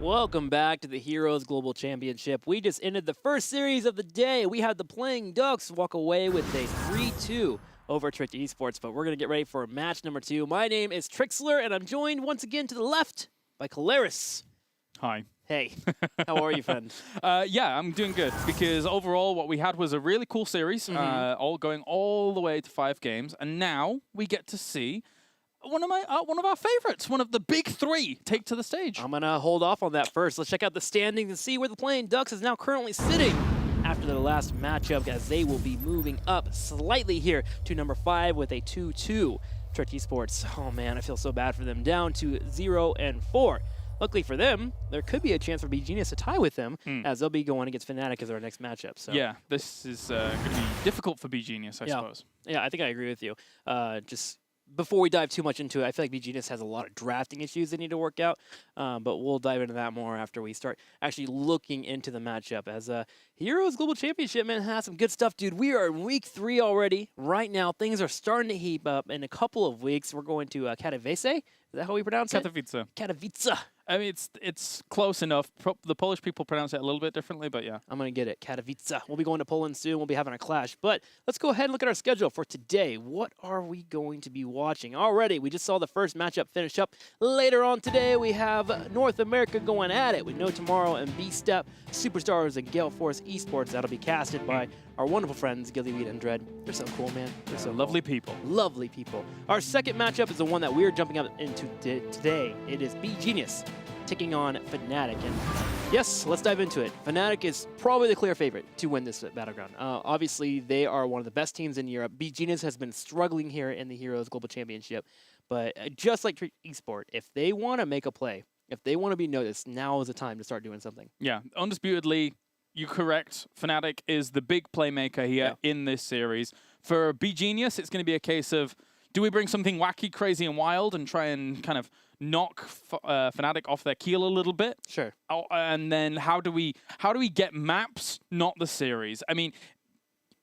Welcome back to the Heroes Global Championship. We just ended the first series of the day. We had the Playing Ducks walk away with a 3-2 over Trick Esports, but we're going to get ready for match number 2. My name is Trixler, and I'm joined once again to the left by Caleris. Hi. Hey, how are you, friend? Yeah, I'm doing good because overall what we had was a really cool series, all going all the way to 5 games, and now we get to see one of our favorites, one of the big 3, take to the stage. I'm gonna hold off on that first. Let's check out the standings and see where the Playing Ducks is now currently sitting after the last matchup, as they will be moving up slightly here to number 5 with a 2-2. Trick Esports, oh man, I feel so bad for them, down to 0-4. Luckily for them, there could be a chance for beGenius to tie with them, as they'll be going against Fnatic as our next matchup. So yeah, this is going to be difficult for beGenius, I suppose. Yeah, I think I agree with you. Just before we dive too much into it, I feel like beGenius has a lot of drafting issues they need to work out, but we'll dive into that more after we start actually looking into the matchup. As Heroes Global Championship, man, has some good stuff, dude. We are in week 3 already. Right now, things are starting to heat up. In a couple of weeks, we're going to Katowice. Is that how we pronounce it? Katowice. Katowice. I mean, it's close enough. The Polish people pronounce it a little bit differently, but yeah. I'm going to get it. Katowice. We'll be going to Poland soon. We'll be having a clash. But let's go ahead and look at our schedule for today. What are we going to be watching? Already, we just saw the first matchup finish up. Later on today, we have North America going at it. We know tomorrow and B-Step, Superstars, and Gale Force Esports. That'll be casted by our wonderful friends, Gillyweed and Dread. They're so cool, man. They're so lovely cool. people. Lovely people. Our second matchup is the one that we're jumping up into today. It is beGenius taking on Fnatic. And yes, let's dive into it. Fnatic is probably the clear favorite to win this battleground. Obviously, they are one of the best teams in Europe. beGenius has been struggling here in the Heroes Global Championship. But just like Esport, if they want to make a play, if they want to be noticed, now is the time to start doing something. Yeah, undisputedly, you're correct. Fnatic is the big playmaker here in this series. For beGenius, it's going to be a case of, do we bring something wacky, crazy, and wild and try and kind of knock Fnatic off their keel a little bit? Sure. Oh, and then how do we get maps, not the series? I mean,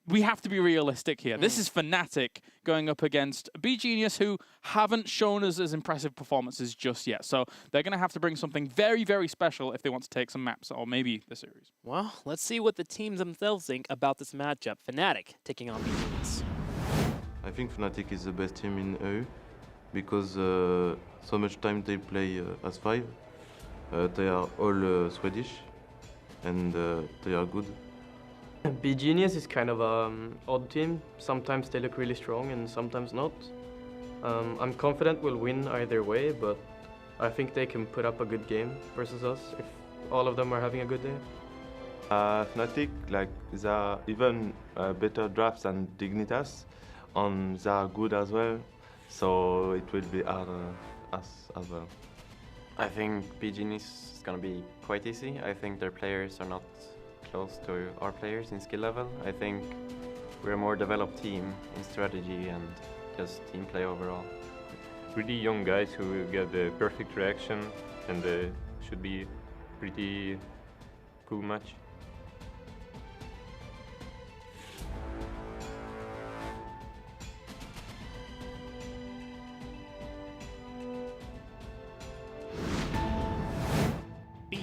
we have to be realistic here. This is Fnatic going up against beGenius, who haven't shown us as impressive performances just yet. So they're going to have to bring something very, very special if they want to take some maps, or maybe the series. Well, let's see what the teams themselves think about this matchup. Fnatic taking on beGenius. I think Fnatic is the best team in EU because so much time they play as 5. They are all Swedish and they are good. beGenius is kind of an odd team. Sometimes they look really strong and sometimes not. I'm confident we'll win either way, but I think they can put up a good game versus us if all of them are having a good day. Fnatic, like, they are even better drafts than Dignitas, and they are good as well, so it will be hard as well. I think beGenius is going to be quite easy. I think their players are not close to our players in skill level. I think we're a more developed team in strategy and just team play overall. Pretty young guys who get the perfect reaction, and should be pretty cool match.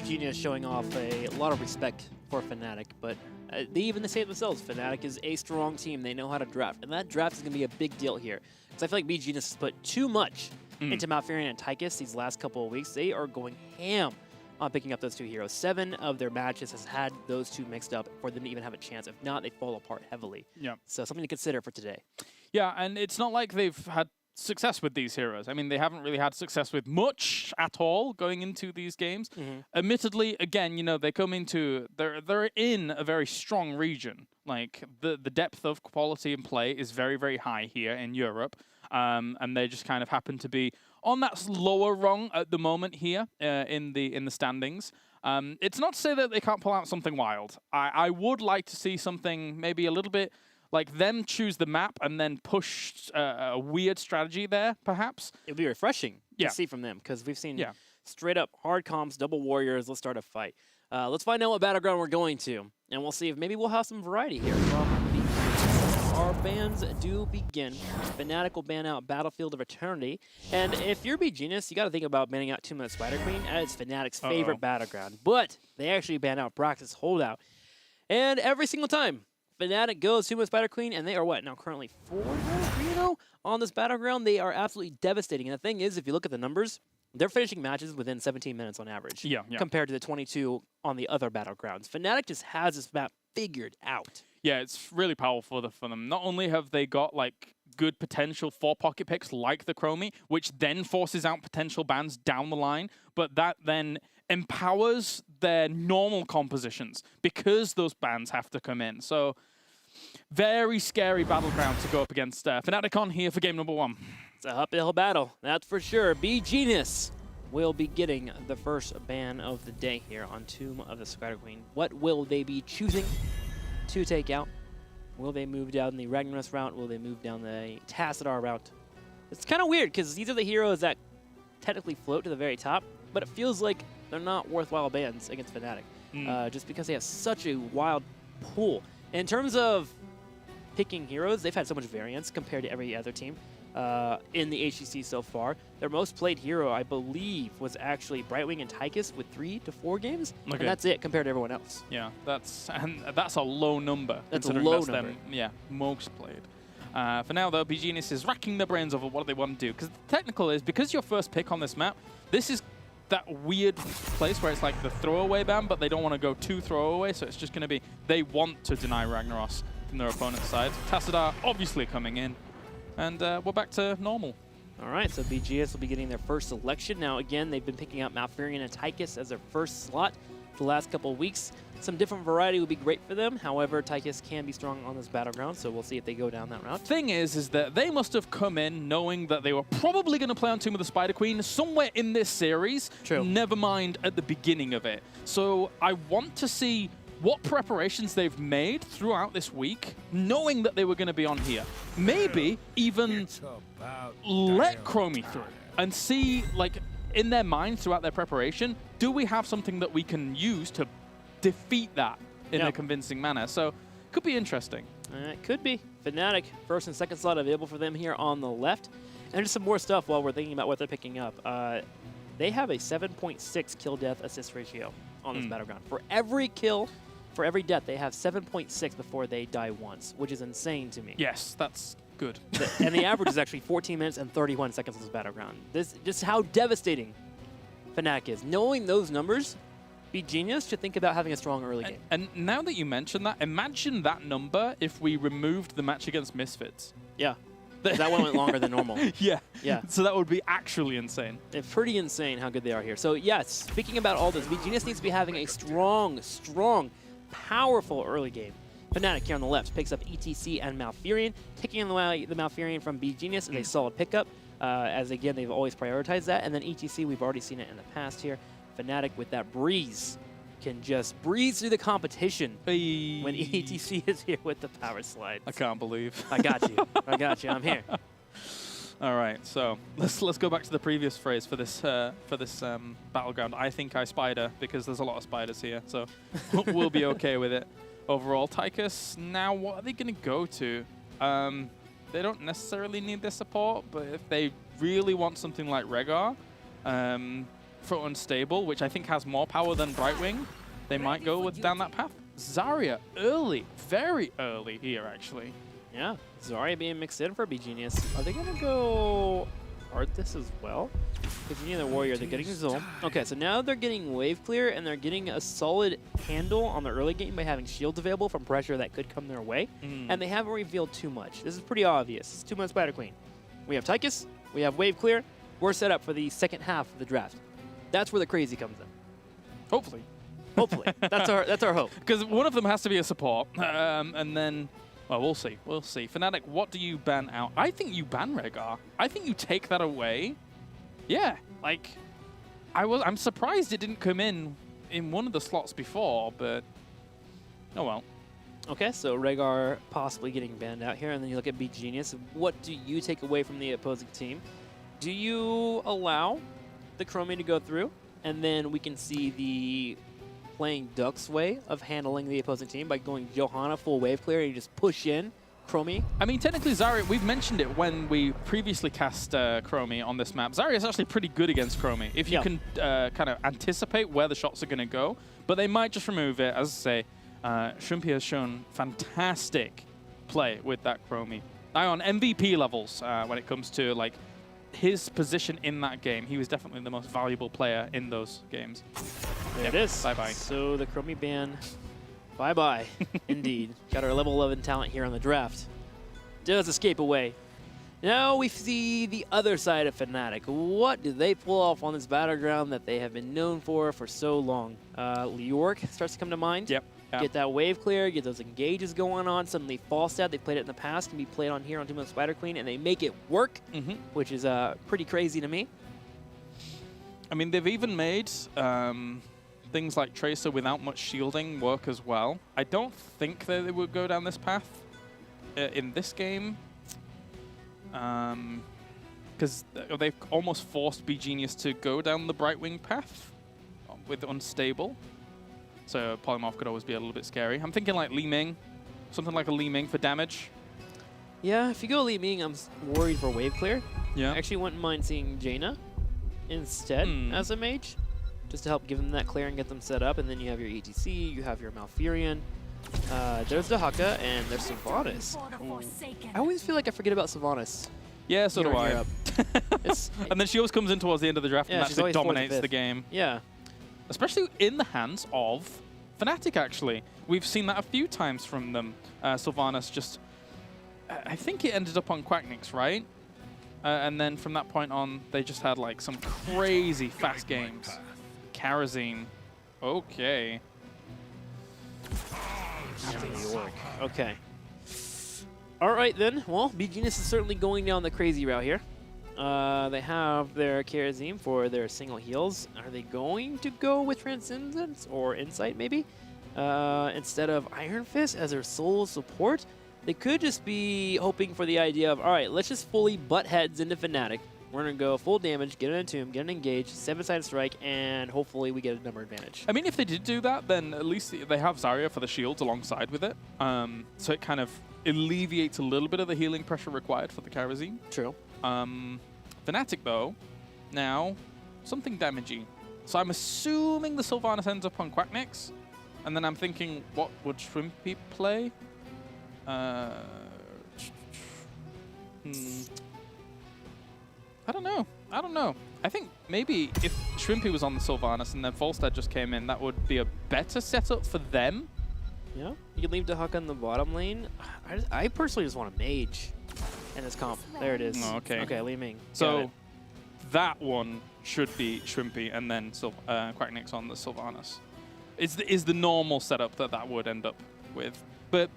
beGenius showing off a lot of respect for Fnatic, but they even say it themselves. Fnatic is a strong team. They know how to draft, and that draft is going to be a big deal here. Because I feel like beGenius has put too much into Malfurion and Tychus these last couple of weeks. They are going ham on picking up those 2 heroes. 7 of their matches has had those 2 mixed up for them to even have a chance. If not, they fall apart heavily. Yeah. So something to consider for today. Yeah, and it's not like they've had success with these heroes. I mean, they haven't really had success with much at all going into these games. Admittedly, again, you know, they come into, they're in a very strong region. Like, the depth of quality and play is very, very high here in Europe. And they just kind of happen to be on that lower rung at the moment here in the standings. It's not to say that they can't pull out something wild. I would like to see something maybe a little bit like them choose the map and then push a weird strategy there, perhaps. It would be refreshing to see from them, because we've seen straight up hard comps, double warriors. Let's start a fight. Let's find out what battleground we're going to, and we'll see if maybe we'll have some variety here from the our bans do begin. Fnatic will ban out Battlefield of Eternity. And if you're beGenius, you got to think about banning out Tomb of the Spider Queen as Fnatic's favorite battleground. But they actually ban out Brax's Holdout. And every single time Fnatic goes Tomb of the Spider Queen, and they are what, now currently 4-0 on this battleground. They are absolutely devastating. And the thing is, if you look at the numbers, they're finishing matches within 17 minutes on average compared to the 22 on the other battlegrounds. Fnatic just has this map figured out. Yeah, it's really powerful for them. Not only have they got like good potential for pocket picks like the Chromie, which then forces out potential bans down the line, but that then empowers their normal compositions because those bans have to come in. So very scary battleground to go up against Fnatic on here for game number 1. It's a uphill battle, that's for sure. beGenius will be getting the first ban of the day here on Tomb of the Spider Queen. What will they be choosing to take out? Will they move down the Ragnaros route? Will they move down the Tassadar route? It's kind of weird because these are the heroes that technically float to the very top, but it feels like they're not worthwhile bans against Fnatic just because they have such a wild pool. In terms of picking heroes, they've had so much variance compared to every other team in the HGC so far. Their most played hero, I believe, was actually Brightwing and Tychus with 3 to 4 games, and that's it compared to everyone else. Yeah, that's a low number. That's a low number. Them, yeah, most played. For now, though, beGenius is racking their brains over what they want to do. Because the technical is, because your first pick on this map, this is that weird place where it's like the throwaway ban, but they don't want to go too throwaway, so it's just going to be, they want to deny Ragnaros from their opponent's side. Tassadar obviously coming in. And we're back to normal. All right, so beGenius will be getting their first selection. Now, again, they've been picking out Malfurion and Tychus as their first slot the last couple of weeks. Some different variety would be great for them. However, Tychus can be strong on this battleground, so we'll see if they go down that route. Thing is that they must have come in knowing that they were probably going to play on Tomb of the Spider Queen somewhere in this series. True. Never mind at the beginning of it. So I want to see what preparations they've made throughout this week, knowing that they were going to be on here. Maybe even let Chromie through and see, like, in their mind throughout their preparation, do we have something that we can use to defeat that in a convincing manner? So, could be interesting. It could be. Fnatic, first and second slot available for them here on the left. And just some more stuff while we're thinking about what they're picking up. They have a 7.6 kill-death assist ratio on this battleground. For every kill, for every death, they have 7.6 before they die once, which is insane to me. Yes, that's good. And the average is actually 14 minutes and 31 seconds on this battleground. This just how devastating Fnatic is. Knowing those numbers, beGenius should think about having a strong early game. And now that you mention that, imagine that number if we removed the match against Misfits. Yeah. That one went longer than normal. Yeah. Yeah. So that would be actually insane. It's pretty insane how good they are here. So yes, speaking about all this, beGenius needs to be having a strong, powerful early game. Fnatic here on the left picks up ETC and Malfurion. Taking away the Malfurion from beGenius is a solid pickup, as again, they've always prioritized that. And then ETC, we've already seen it in the past here. Fnatic with that breeze can just breeze through the competition when ETC is here with the power slides. I can't believe. I got you. I got you. I'm here. All right, so let's go back to the previous phrase for this battleground. I think I spider, because there's a lot of spiders here, so we'll be okay with it. Overall, Tychus, now what are they going to go to? They don't necessarily need their support, but if they really want something like Rehgar for Unstable, which I think has more power than Brightwing, they might go down that path. Zarya, early, very early here, actually. Yeah, Zarya being mixed in for beGenius. Are they going to go Arthas as well? Because you need the Warrior, they're getting Zul. Okay, so now they're getting wave clear, and they're getting a solid handle on the early game by having shields available from pressure that could come their way. And they haven't revealed too much. This is pretty obvious. It's 2 months Spider Queen. We have Tychus, we have wave clear. We're set up for the second half of the draft. That's where the crazy comes in. Hopefully. Hopefully. That's our hope. Because one of them has to be a support, and then... Well, we'll see. We'll see. Fnatic, what do you ban out? I think you ban Rehgar. I think you take that away. Yeah, like, I'm surprised it didn't come in one of the slots before, but oh well. Okay, so Rehgar possibly getting banned out here, and then you look at beGenius. What do you take away from the opposing team? Do you allow the Chromie to go through, and then we can see the playing Duck's way of handling the opposing team by going Johanna full wave clear, and you just push in Chromie. I mean, technically, Zarya, we've mentioned it when we previously cast Chromie on this map. Zarya is actually pretty good against Chromie if you can kind of anticipate where the shots are going to go. But they might just remove it. As I say, Shrimpy has shown fantastic play with that Chromie. On MVP levels, when it comes to like his position in that game, he was definitely the most valuable player in those games. There it is. Bye-bye. So the Chromie ban, bye-bye, indeed. Got our level 11 talent here on the draft. Does escape away. Now we see the other side of Fnatic. What do they pull off on this battleground that they have been known for so long? Leoric starts to come to mind. Yep. Get that wave clear, get those engages going on. Suddenly Falstad, they played it in the past, can be played on here on Tomb of Spider Queen, and they make it work, which is pretty crazy to me. I mean, they've even made things like Tracer without much shielding work as well. I don't think that they would go down this path in this game, because they've almost forced beGenius to go down the Brightwing path with Unstable. So Polymorph could always be a little bit scary. I'm thinking like Li Ming, something like a Li Ming for damage. Yeah, if you go Li Ming, I'm worried for wave clear. Yeah. I actually wouldn't mind seeing Jaina instead as a mage, just to help give them that clear and get them set up. And then you have your HGC, you have your Malfurion. There's the Haka, and there's Sylvanas. I always feel like I forget about Sylvanas. Yeah, so do I. And then she always comes in towards the end of the draft and actually dominates the game. Yeah. Especially in the hands of Fnatic, actually. We've seen that a few times from them. Sylvanas just... I think it ended up on Quacknix, right? And then from that point on, they just had like some crazy fast games. Karazine. Okay. Okay. All right, then. Well, beGenius is certainly going down the crazy route here. They have their Karazine for their single heals. Are they going to go with Transcendence or Insight, maybe? Instead of Iron Fist as their sole support? They could just be hoping for the idea of, all right, let's just fully butt heads into Fnatic. We're going to go full damage, get an Entomb, get an Engage, 7-sided strike, and hopefully we get a number advantage. I mean, if they did do that, then at least they have Zarya for the shields alongside with it. So it kind of alleviates a little bit of the healing pressure required for the Karazine. True. Fnatic, though, now, something damagey. So I'm assuming the Sylvanas ends up on Quacknix. And then I'm thinking, what would Shrimpy play? I don't know. I think maybe if Shrimpy was on the Sylvanas and then Falstad just came in, that would be a better setup for them. Yeah, you can leave Dahaka in the bottom lane. I personally just want a mage in this comp. There it is. Oh, okay. Okay, Li Ming. So that one should be Shrimpy and then Quacknix on the Sylvanas. Is the normal setup that would end up with. But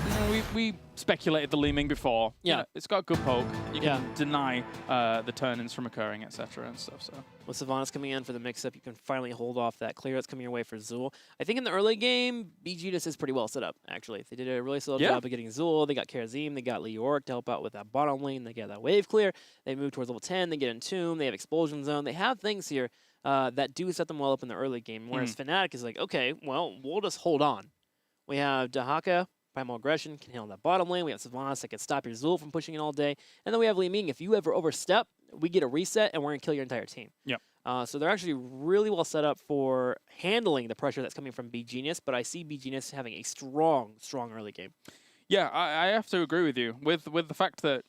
you know, we speculated the Li Ming before. Yeah. You know, it's got good poke. You can deny the turn-ins from occurring, etc. and stuff. So with Sylvanas coming in for the mix-up, you can finally hold off that clear that's coming your way for Zul. I think in the early game, beGenius is pretty well set up, actually. They did a really solid job of getting Zul. They got Karazim. They got Leoric to help out with that bottom lane. They get that wave clear. They move towards level 10. They get Entomb. They have Expulsion Zone. They have things here that do set them well up in the early game, whereas Fnatic is like, okay, well, we'll just hold on. We have Dahaka, Primal Aggression, can handle that bottom lane. We have Sylvanas that can stop your Zul from pushing it all day. And then we have Li Ming. If you ever overstep, we get a reset, and we're going to kill your entire team. Yep. So they're actually really well set up for handling the pressure that's coming from beGenius, but I see beGenius having a strong early game. yeah, I have to agree with you with the fact that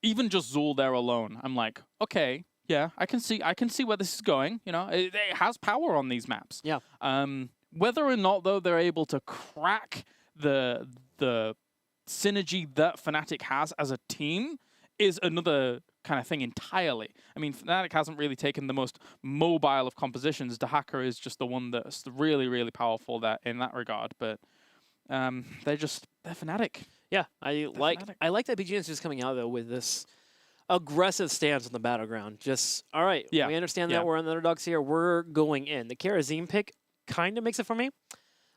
even just Zul there alone, I'm like, okay, yeah, I can see where this is going. You know, it has power on these maps. Yeah. Whether or not though they're able to crack the synergy that Fnatic has as a team is another kind of thing entirely. I mean, Fnatic hasn't really taken the most mobile of compositions. Dahaka is just the one that's really, really powerful in that regard. But they're Fnatic. Yeah, I like that beGenius is just coming out though with this aggressive stance on the battleground. Just all right, we understand that we're on the underdogs here. We're going in. The Karazim pick kind of makes it for me.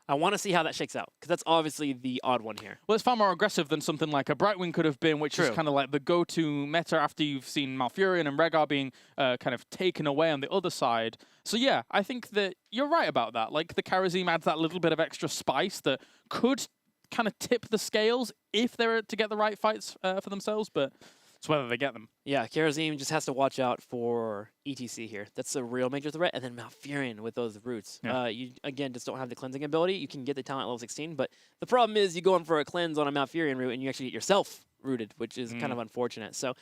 I want to see how that shakes out, because that's obviously the odd one here. Well, it's far more aggressive than something like a Brightwing could have been, which is kind of like the go-to meta after you've seen Malfurion and Rehgar being kind of taken away on the other side. So yeah, I think that you're right about that. Like the Karazim adds that little bit of extra spice that could kind of tip the scales if they're to get the right fights for themselves, but it's whether they get them. Yeah, Karazim just has to watch out for ETC here. That's a real major threat. And then Malfurion with those roots. Yeah. You, again, just don't have the cleansing ability. You can get the talent at level 16, but the problem is you go in for a cleanse on a Malfurion root and you actually get yourself rooted, which is kind of unfortunate. So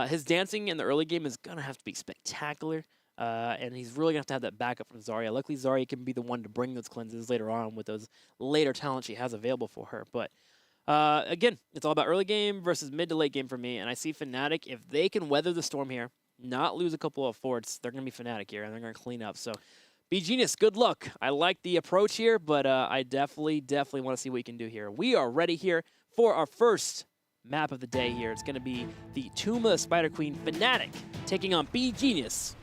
his dancing in the early game is going to have to be spectacular. And he's really going to have that backup from Zarya. Luckily, Zarya can be the one to bring those cleanses later on with those later talents she has available for her. But again, it's all about early game versus mid to late game for me. And I see Fnatic, if they can weather the storm here, not lose a couple of forts, they're going to be Fnatic here, and they're going to clean up. So, beGenius, good luck. I like the approach here, but I definitely want to see what you can do here. We are ready here for our first map of the day here. It's going to be the Tomb of the Spider Queen Fnatic taking on beGenius.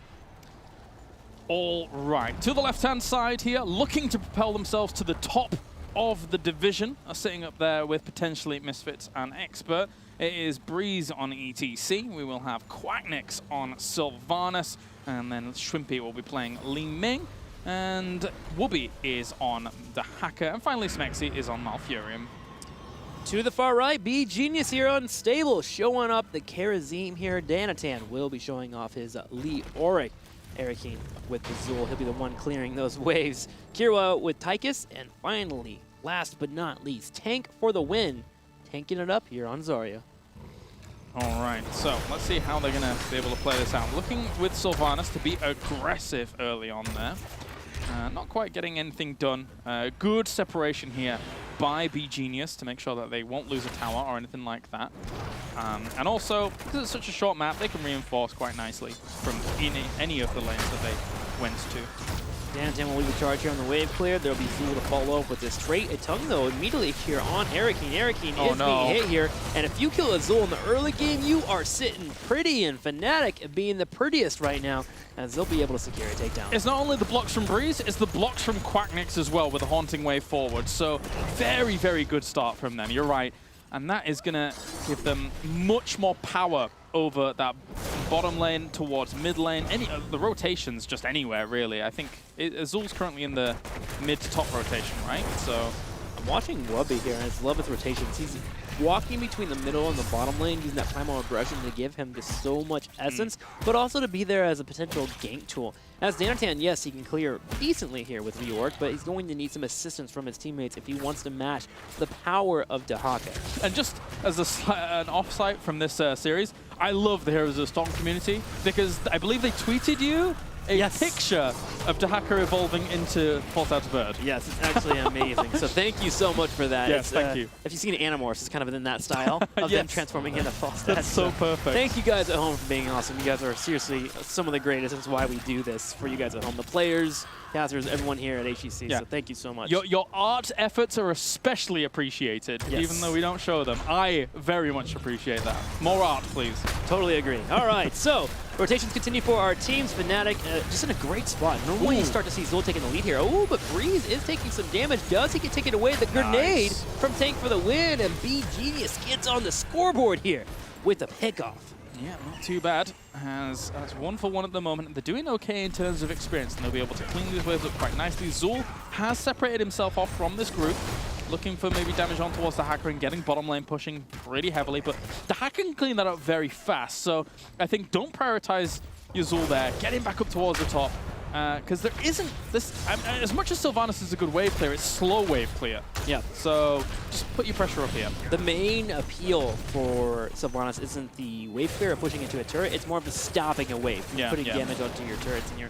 All right, to the left-hand side here, looking to propel themselves to the top of the division, sitting up there with potentially Misfits and Expert. It is Breeze on ETC. We will have Quacknix on Sylvanas, and then Shrimpy will be playing Li Ming, and Wooby is on the Hacker, and finally Smexy is on Malfurion. To the far right, beGenius here unstable, showing up the Karazim here. Danatan will be showing off his Lee Auric. Erikine with the Zul, he'll be the one clearing those waves. Kirwa with Tychus, and finally, last but not least, Tank for the win. Tanking it up here on Zarya. All right, so let's see how they're going to be able to play this out. Looking with Sylvanas to be aggressive early on there. Not quite getting anything done. Good separation here by beGenius to make sure that they won't lose a tower or anything like that. And also, because it's such a short map, they can reinforce quite nicely from any of the lanes that they went to. Danatan will leave a charge here on the wave clear. There'll be Zul to follow up with this straight a tongue though immediately here on Erikine. Erikine is being hit here, and if you kill a Zul in the early game, you are sitting pretty, and Fnatic being the prettiest right now, as they'll be able to secure a takedown. It's not only the blocks from Breeze, it's the blocks from Quacknix as well with a Haunting Wave forward. So very, very good start from them, you're right. And that is going to give them much more power over that bottom lane towards mid lane. The rotations just anywhere, really. I think Azul's currently in the mid to top rotation, right? So I'm watching Wubby here, and I just love his rotations. He's walking between the middle and the bottom lane, using that primal aggression to give him just so much essence, but also to be there as a potential gank tool. As Danatan, yes, he can clear decently here with Reorg, but he's going to need some assistance from his teammates if he wants to match the power of Dehaka. And just as an offsite from this series, I love the Heroes of the Storm community, because I believe they tweeted you a picture of Dehaka evolving into False Out Bird. Yes, it's actually amazing. So thank you so much for that. Yes, thank you. If you've seen Animorphs, it's kind of in that style of them transforming into False Stats. That's so perfect. Thank you guys at home for being awesome. You guys are seriously some of the greatest. That's why we do this for you guys at home. The players, casters, everyone here at HGC. Yeah. So thank you so much. Your art efforts are especially appreciated, even though we don't show them. I very much appreciate that. More art, please. Totally agree. All right, so rotations continue for our teams. Fnatic just in a great spot. Normally you start to see Zul taking the lead here. Oh, but Breeze is taking some damage. Does he get taken away? The grenade from Tank for the win, and beGenius gets on the scoreboard here with a pickoff. Yeah, not too bad. As 1-for-1 at the moment. They're doing okay in terms of experience, and they'll be able to clean these waves up quite nicely. Zul has separated himself off from this group, looking for maybe damage on towards the Hacker and getting bottom lane pushing pretty heavily, but the Hacker can clean that up very fast. So I think don't prioritize your Zul there. Get him back up towards the top. Because there isn't this, as much as Sylvanas is a good wave clear, it's slow wave clear. Yeah. So just put your pressure up here. The main appeal for Sylvanas isn't the wave clear or pushing into a turret, it's more of the stopping a wave, putting damage onto your turrets, and your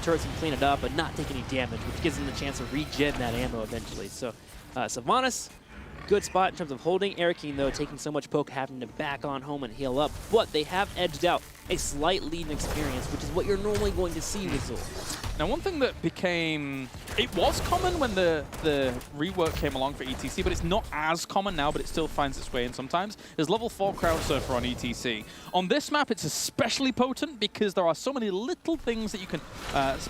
turrets can clean it up but not take any damage, which gives them the chance to regen that ammo eventually. So Sylvanas, good spot in terms of holding. Erikine, though, taking so much poke, having to back on home and heal up, but they have edged out a slight lead in experience, which is what you're normally going to see with Zul. Now, one thing that became... It was common when the rework came along for ETC, but it's not as common now, but it still finds its way in sometimes, is level 4 Crowd Surfer on ETC. On this map, it's especially potent because there are so many little things that you can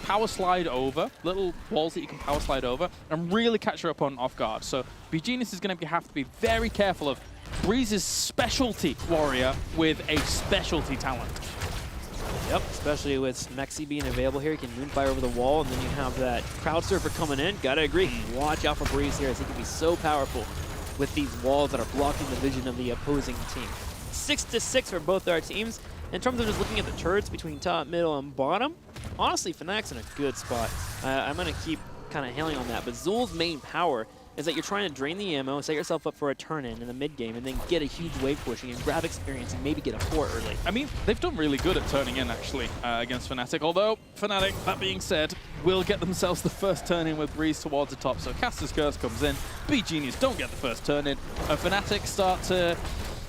power slide over, little walls that you can power slide over, and really catch your opponent off guard. So beGenius is going to have to be very careful of Breeze's specialty warrior with a specialty talent. Yep, especially with Smexy being available here. He can moonfire over the wall, and then you have that crowd surfer coming in. Gotta agree. Watch out for Breeze here, as he can be so powerful. with these walls that are blocking the vision of the opposing team. 6-6 for both our teams. In terms of just looking at the turrets between top, middle, and bottom, honestly, Fnatic's in a good spot. I'm going to keep kind of hailing on that, but Zul's main power is that you're trying to drain the ammo, set yourself up for a turn-in in the mid-game, and then get a huge wave pushing and grab experience and maybe get a 4 early. I mean, they've done really good at turning in, actually, against Fnatic. Although, Fnatic, that being said, will get themselves the first turn-in with Breeze towards the top. So Caster's Curse comes in. beGenius don't get the first turn-in. And Fnatic start to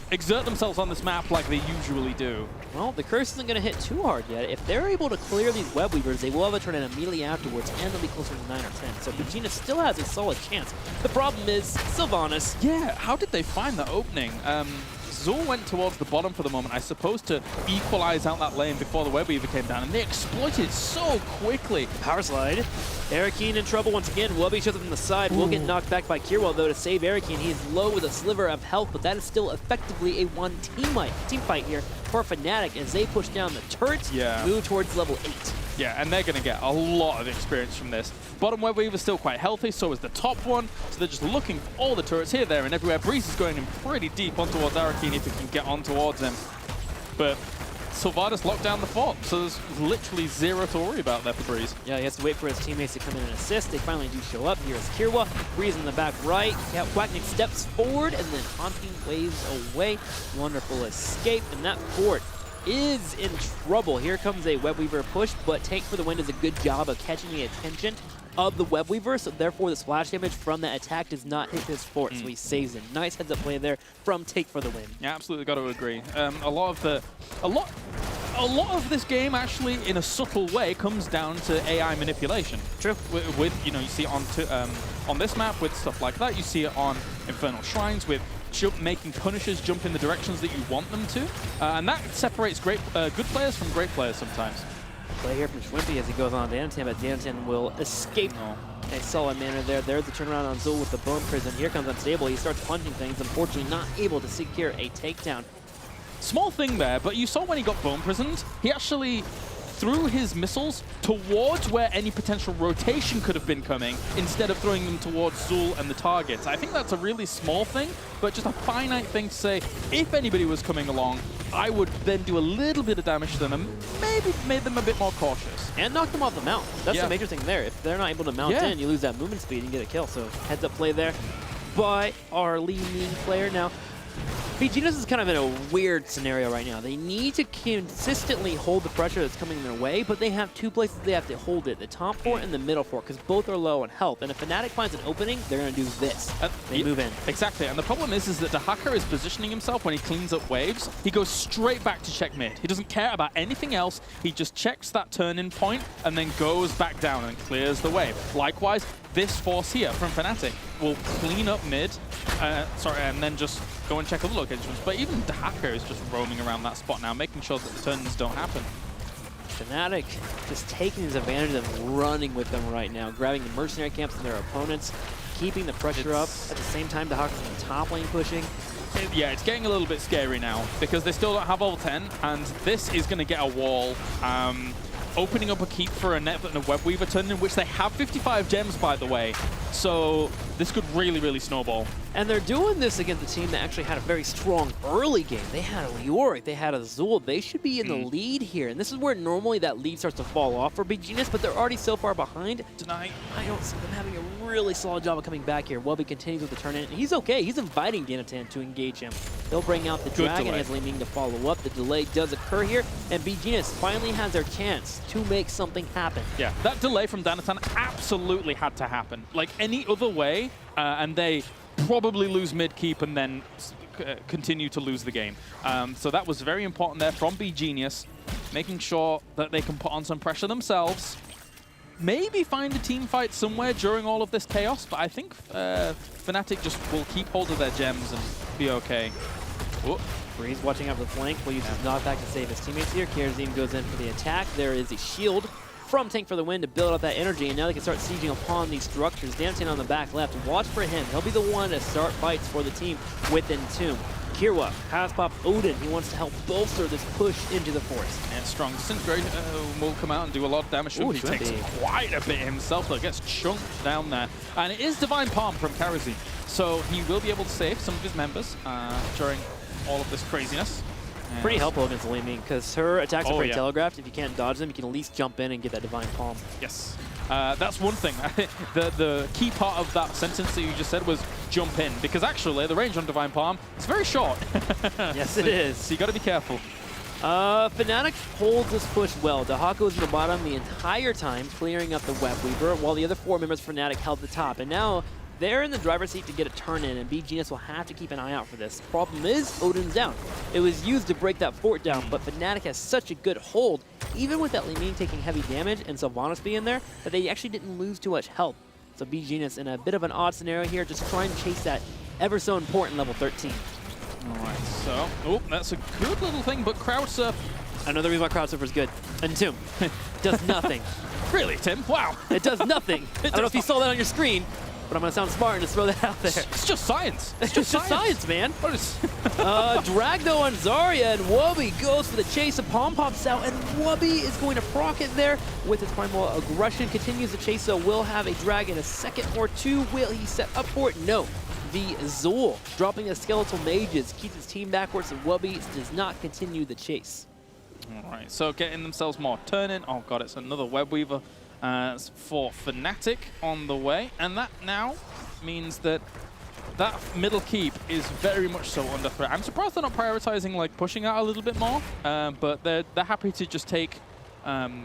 exert themselves on this map like they usually do. Well, the curse isn't going to hit too hard yet. If they're able to clear these web weavers, they will have a turn in immediately afterwards, and they'll be closer to 9 or 10. So beGenius still has a solid chance. The problem is Sylvanas. Yeah, how did they find that opening? Zul went towards the bottom for the moment, I suppose, to equalize out that lane before the web weaver came down, and they exploited it so quickly. Power slide. Arakeen in trouble once again. Wubby shows up from the side. Will get knocked back by Kirwell, though, to save Arakeen. He is low with a sliver of health, but that is still effectively a team fight here for Fnatic as they push down the turrets, move towards level 8. Yeah, and they're going to get a lot of experience from this. Bottom web weaver is still quite healthy, so is the top one. So they're just looking for all the turrets here, there, and everywhere. Breeze is going in pretty deep on towards Arakeen if he can get on towards him. But Sylvanas locked down the fort, so there's literally zero to worry about there for Breeze. Yeah, he has to wait for his teammates to come in and assist. They finally do show up. Here is Kirwa. Breeze in the back right. Yeah, Quacknick steps forward and then Haunting waves away. Wonderful escape, and that fort is in trouble. Here comes a web weaver push, but Tank for the Win does a good job of catching the attention of the web weaver, so therefore the splash damage from that attack does not hit his fort, so he saves it. Nice heads up play there from Take for the Win. Yeah, absolutely got to agree. A lot of this game actually, in a subtle way, comes down to AI manipulation. True. With you know, you see it on this map with stuff like that. You see it on Infernal Shrines with making punishers jump in the directions that you want them to, and that separates good players from great players sometimes. Play here from Schwimpy as he goes on Dantan, but Dantan will escape. A solid manner there. There's the turnaround on Zul with the Bone Prison. Here comes Unstable. He starts punching things, unfortunately not able to secure a takedown. Small thing there, but you saw when he got Bone Prisoned, he actually threw his missiles towards where any potential rotation could have been coming, instead of throwing them towards Zul and the targets. I think that's a really small thing, but just a finite thing to say, if anybody was coming along, I would then do a little bit of damage to them and maybe made them a bit more cautious. And knock them off the mount. That's the major thing there. If they're not able to mount in, you lose that movement speed and get a kill. So heads up play there by our leading player. Now, beGenius is kind of in a weird scenario right now. They need to consistently hold the pressure that's coming their way, but they have two places they have to hold it, the top fort and the middle fort, because both are low on health. And if Fnatic finds an opening, they're going to do this. They move in. Exactly, and the problem is that Dahaka is positioning himself when he cleans up waves. He goes straight back to check mid. He doesn't care about anything else. He just checks that turn-in point and then goes back down and clears the wave. Likewise, this force here from Fnatic will clean up mid, and then just go and check other locations. But even Dahaka is just roaming around that spot now, making sure that the turns don't happen. Fnatic just taking his advantage and running with them right now, grabbing the mercenary camps and their opponents, keeping the pressure up. At the same time, Dahaka's in the top lane pushing. Yeah, it's getting a little bit scary now because they still don't have level 10, and this is going to get a wall. Opening up a keep for a net and a web weaver turn in which they have 55 gems, by the way. So this could really, really snowball. And they're doing this against a team that actually had a very strong early game. They had a Leoric, they had a Zul. They should be in the lead here. And this is where normally that lead starts to fall off for beGenius, but they're already so far behind. Tonight, I don't see them having a really solid job of coming back here. Wubby continues with the turn in. He's okay. He's inviting Danatan to engage him. They'll bring out the Dragon as Ling to follow up. The delay does occur here, and beGenius finally has their chance to make something happen. Yeah, that delay from Danatan absolutely had to happen. Like any other way, and they probably lose mid-keep and then continue to lose the game. So that was very important there from beGenius, making sure that they can put on some pressure themselves. Maybe find a team fight somewhere during all of this chaos, but I think Fnatic just will keep hold of their gems and be okay. Whoop. Breeze watching out for the flank. Will use his knockback to save his teammates here. Kirazim goes in for the attack. There is a shield from Tank for the Win to build up that energy, and now they can start sieging upon these structures. Dantan on the back left. Watch for him. He'll be the one to start fights for the team with Entomb. Kirwa has popped Odin. He wants to help bolster this push into the forest. And strong Disintegrate will come out and do a lot of damage. He takes quite a bit himself, though. Gets chunked down there. And it is Divine Palm from Karazim. So he will be able to save some of his members during all of this craziness. And Pretty helpful against the Li Ming, because her attacks are pretty yeah. telegraphed. If you can't dodge them, you can at least jump in and get that Divine Palm. Yes. That's one thing. The key part of that sentence that you just said was jump in, because actually the range on Divine Palm is very short. Yes, it is. So you got to be careful. Fnatic holds this push well. Dahaka was in the bottom the entire time, clearing up the Web Weaver, while the other 4 members of Fnatic held the top. And now they're in the driver's seat to get a turn in, and beGenius will have to keep an eye out for this. Problem is, Odin's down. It was used to break that fort down, but Fnatic has such a good hold, even with that Li Ming taking heavy damage and Sylvanas being there, that they actually didn't lose too much health. So beGenius in a bit of an odd scenario here, just trying to chase that ever so important level 13. Alright, so, oh, that's a good little thing, but Crowd Surf. Another reason why Crowd Surfer is good. Entomb does nothing. Really, Tim? Wow. It does nothing. I don't know if you saw that on your screen, but I'm going to sound smart and just throw that out there. It's just science. It's just science, man. What is... Drag though on Zarya, and Wubby goes for the chase. The Palm pops out, and Wubby is going to proc it there with his primal aggression. Continues the chase, so will have a drag in a second or two. Will he set up for it? No. The Zul dropping the skeletal mages keeps his team backwards, and Wubby does not continue the chase. All right, so getting themselves more turn-in. Oh god, it's another Web Weaver for Fnatic on the way, and that now means that that middle keep is very much so under threat. I'm surprised they're not prioritizing like pushing out a little bit more, but they're happy to just take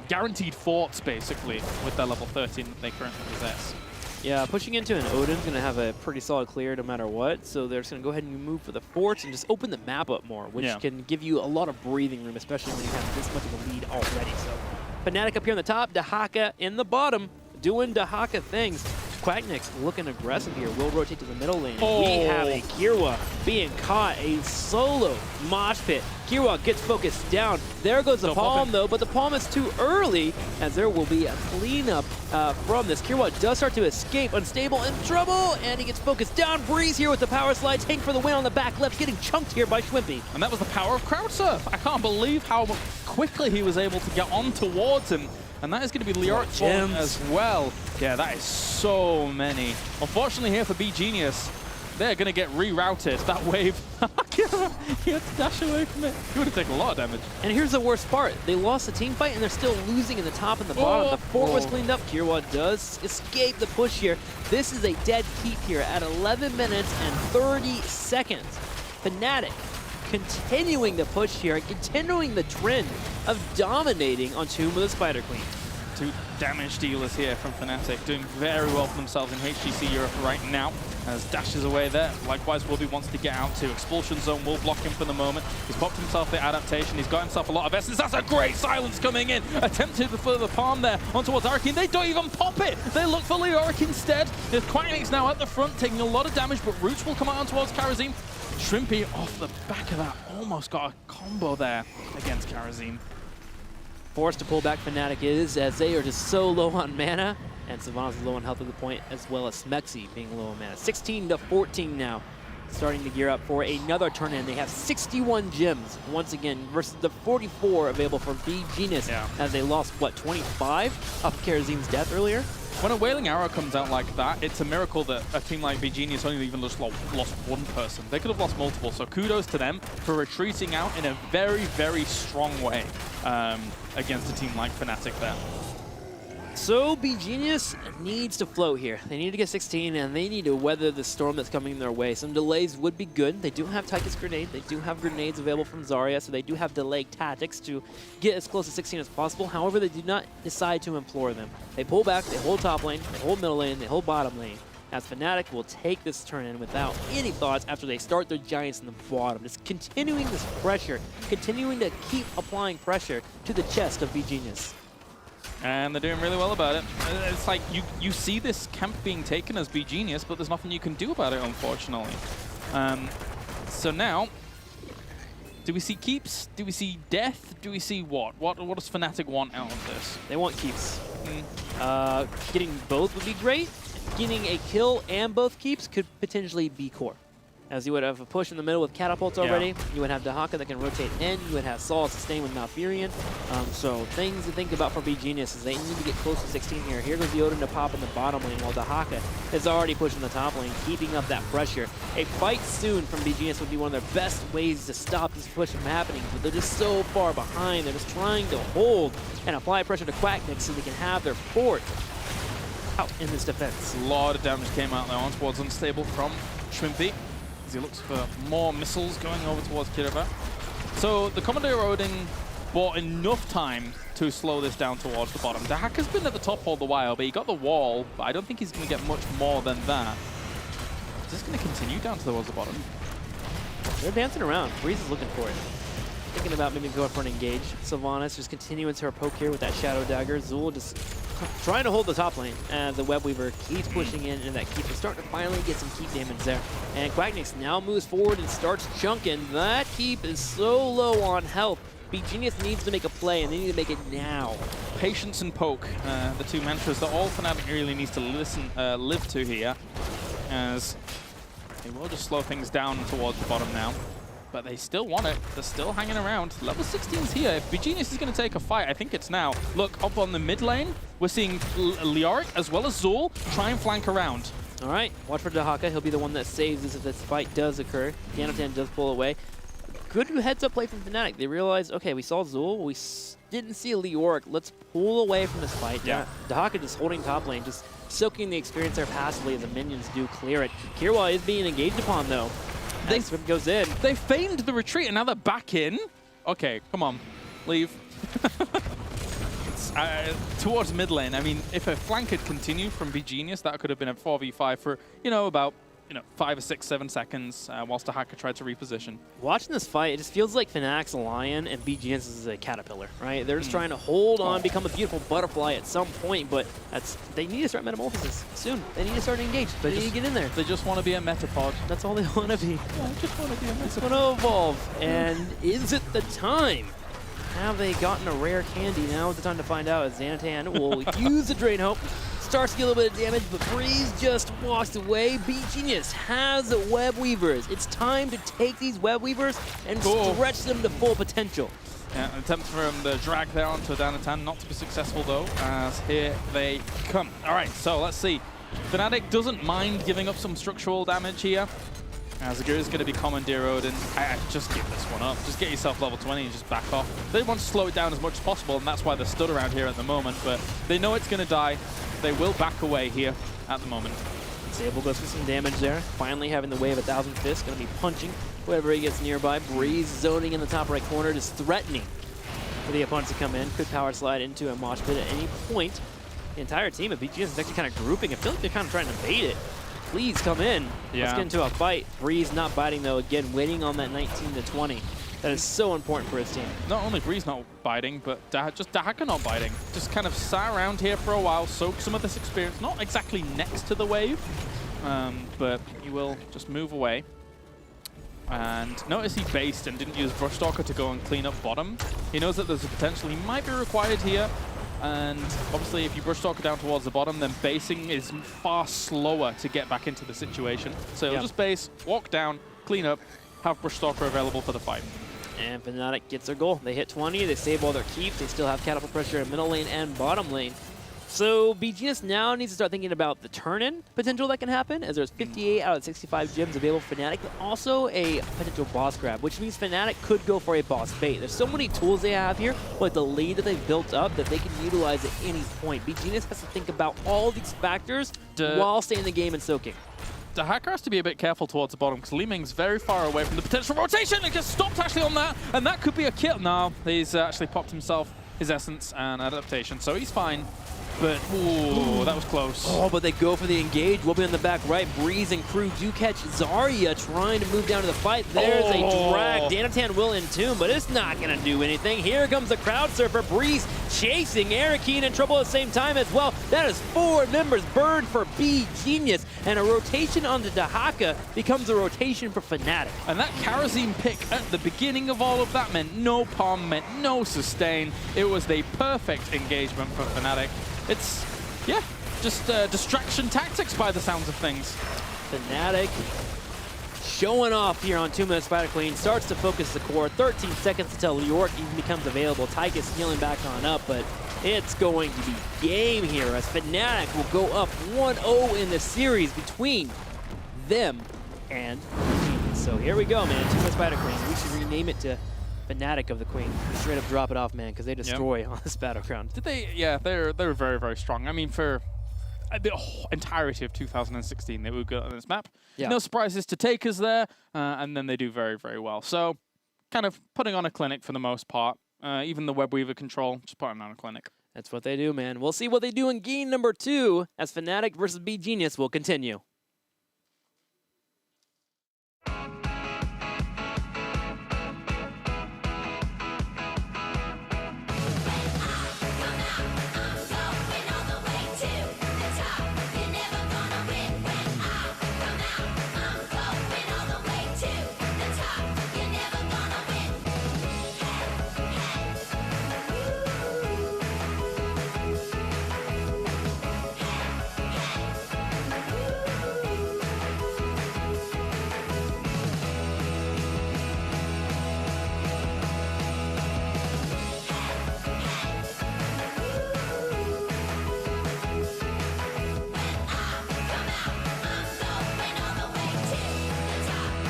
guaranteed forts basically with their level 13 that they currently possess. Yeah, pushing into an Odin's going to have a pretty solid clear no matter what, so they're just going to go ahead and move for the forts and just open the map up more, which can give you a lot of breathing room, especially when you have this much of a lead already. So, Fnatic up here on the top, Dahaka in the bottom, doing Dahaka things. Quacknix looking aggressive here, will rotate to the middle lane. Oh. We have a Kirwa being caught, a solo mosh pit. Kirwa gets focused down. There goes the Palm though, but the Palm is too early, as there will be a cleanup from this. Kirwa does start to escape, unstable, in trouble, and he gets focused down. Breeze here with the power slide, Tank for the win on the back left, getting chunked here by Schwimpy. And that was the power of Crowd Surf. I can't believe how quickly he was able to get on towards him. And that is going to be Lioric as well. Yeah, that is so many. Unfortunately here for beGenius, they're going to get rerouted. That wave, he had to dash away from it. He would have taken a lot of damage. And here's the worst part. They lost the team fight and they're still losing in the top and the bottom. The fort was cleaned up. Kirwa does escape the push here. This is a dead keep here at 11 minutes and 30 seconds. Fnatic continuing the push here, continuing the trend of dominating on Tomb of the Spider Queen. 2 damage dealers here from Fnatic, doing very well for themselves in HGC Europe right now, as dashes away there. Likewise, Wubby wants to get out to Expulsion Zone, will block him for the moment. He's popped himself the adaptation, he's got himself a lot of essence. That's a great silence coming in. Attempted for the Palm there on towards Arkin. They don't even pop it. They look for Lioric instead. There's Quacknix now at the front, taking a lot of damage, but Roots will come out on towards Karazim. Shrimpy off the back of that, almost got a combo there against Karazim. Forced to pull back Fnatic is, as they are just so low on mana, and Sylvanas is low on health at the point, as well as Smexy being low on mana. 16 to 14 now, starting to gear up for another turn-in. They have 61 gems, once again, versus the 44 available for beGenius, as they lost, what, 25 off of Karazim's death earlier? When a Wailing Arrow comes out like that, it's a miracle that a team like beGenius only even lost one person. They could have lost multiple, so kudos to them for retreating out in a very, very strong way against a team like Fnatic there. So beGenius needs to float here. They need to get 16, and they need to weather the storm that's coming their way. Some delays would be good. They do have Tychus Grenade. They do have grenades available from Zarya, so they do have delay tactics to get as close to 16 as possible. However, they do not decide to implore them. They pull back, they hold top lane, they hold middle lane, they hold bottom lane. As Fnatic will take this turn in without any thoughts after they start their Giants in the bottom. Just continuing this pressure, continuing to keep applying pressure to the chest of beGenius. And they're doing really well about it. It's like you see this camp being taken as beGenius, but there's nothing you can do about it, unfortunately. So now, do we see keeps? Do we see death? Do we see what? What does Fnatic want out of this? They want keeps. Getting both would be great. Getting a kill and both keeps could potentially be core. as you would have a push in the middle with catapults already. You would have Dahaka that can rotate in. You would have Saul sustain with Malfurion. So things to think about for beGenius is they need to get close to 16 here. Here goes the Odin to pop in the bottom lane while Dahaka is already pushing the top lane, keeping up that pressure. A fight soon from beGenius would be one of their best ways to stop this push from happening, but they're just so far behind. They're just trying to hold and apply pressure to Quacknick so they can have their fort out in this defense. A lot of damage came out there on towards Unstable from Shrimpy as he looks for more missiles going over towards Kirova. So the Commodore Odin bought enough time to slow this down towards the bottom. Dahaka's been at the top all the while, but he got the wall, but I don't think he's going to get much more than that. Is this going to continue down towards the bottom? They're dancing around. Breeze is looking for it. Thinking about maybe going for an engage. Sylvanas just continuing her poke here with that Shadow Dagger. Zul just trying to hold the top lane as the Web Weaver keeps pushing in, and that keep is starting to finally get some keep damage there. And Quacknix now moves forward and starts chunking. That keep is so low on health. beGenius needs to make a play, and they need to make it now. Patience and poke, the two mantras that all Fnatic really needs to live to here, as they will just slow things down towards the bottom now. But they still want it. They're still hanging around. Level 16's here. If beGenius is going to take a fight, I think it's now. Look, up on the mid lane, we're seeing Leoric as well as Zul try and flank around. All right, watch for Dahaka. He'll be the one that saves this if this fight does occur. Danatan does pull away. Good heads-up play from Fnatic. They realized, okay, we saw Zul. We didn't see Leoric. Let's pull away from this fight. Yeah. Dahaka just holding top lane, just soaking the experience there passively as the minions do clear it. Kirwa is being engaged upon, though. Swim goes in. They feigned the retreat, and now they're back in. Okay, come on. Leave. Towards mid lane, I mean, if a flank had continued from beGenius, that could have been a 4v5 for, about 5 or 6, 7 seconds, whilst Dahaka tried to reposition. Watching this fight, it just feels like Fnatic's a lion and beGenius is a caterpillar, right? They're just trying to hold on, become a beautiful butterfly at some point, but they need to start metamorphosis soon. They need to start engaged. They need to get in there. They just want to be a metapod. That's all they want to be. Yeah, I just want to be a metapod. They just want to evolve. And is it the time? Have they gotten a rare candy? Now is the time to find out, as Xanatan will use the Drain Hope. Starts to get a little bit of damage, but Breeze just walks away. beGenius has Web Weavers. It's time to take these Web Weavers and stretch them to full potential. Yeah, an attempt from the drag there onto Danatan, not to be successful though, as here they come. All right, so let's see. Fnatic doesn't mind giving up some structural damage here, as it is going to be Commandeer Odin. Just give this one up. Just get yourself level 20 and just back off. They want to slow it down as much as possible, and that's why they're stood around here at the moment, but they know it's going to die. They will back away here at the moment. Sable goes for some damage there. Finally having the wave 1,000 Fists. Going to be punching whoever he gets nearby. Breeze zoning in the top right corner, just threatening for the opponents to come in. Could power slide into a mosh pit at any point. The entire team of beGenius is actually kind of grouping. I feel like they're kind of trying to bait it. Please come in. Yeah. Let's get into a fight. Breeze not biting though. Again, waiting on that 19 to 20. That is so important for his team. Not only Breeze not biting, but just Dahaka not biting. Just kind of sat around here for a while, soak some of this experience. Not exactly next to the wave, but he will just move away. And notice he based and didn't use Brush Stalker to go and clean up bottom. He knows that there's a potential he might be required here. And obviously, if you Brush Stalker down towards the bottom, then basing is far slower to get back into the situation. So he'll just base, walk down, clean up, have Brush Stalker available for the fight. And Fnatic gets their goal. They hit 20, they save all their keeps, they still have catapult pressure in middle lane and bottom lane. So beGenius now needs to start thinking about the turn-in potential that can happen, as there's 58 out of 65 gems available for Fnatic, but also a potential boss grab, which means Fnatic could go for a boss bait. There's so many tools they have here, but the lead that they've built up that they can utilize at any point. beGenius has to think about all these factors while staying in the game and soaking. Dahaka has to be a bit careful towards the bottom because Li Ming's very far away from the potential rotation. It just stopped actually on that, and that could be a kill. No, he's actually popped himself his essence and adaptation, so he's fine. But, ooh, that was close. Oh, but they go for the engage. We'll be on the back right. Breeze and crew do catch Zarya trying to move down to the fight. There's a drag. Danatan will entomb, but it's not going to do anything. Here comes the crowd surfer. Breeze chasing Arakeen in trouble at the same time as well. That is 4 members burned for beGenius. And a rotation onto Dahaka becomes a rotation for Fnatic. And that Kerosene pick at the beginning of all of that meant no palm, meant no sustain. It was the perfect engagement for Fnatic. It's, yeah, just distraction tactics by the sounds of things. Fnatic showing off here on 2-minute Spider Queen. Starts to focus the core. 13 seconds until York even becomes available. Tychus healing back on up, but it's going to be game here as Fnatic will go up 1-0 in the series between them and beGenius. So here we go, man. 2-minute Spider Queen. We should rename it to Fnatic of the Queen. Just straight up drop it off, man, because they destroy on this battleground. Did they? Yeah, they're very, very strong. I mean, for the whole entirety of 2016, they were good on this map. Yeah. No surprises to take us there, and then they do very, very well. So, kind of putting on a clinic for the most part. Even the Web Weaver control, just putting on a clinic. That's what they do, man. We'll see what they do in game number 2 as Fnatic versus beGenius will continue.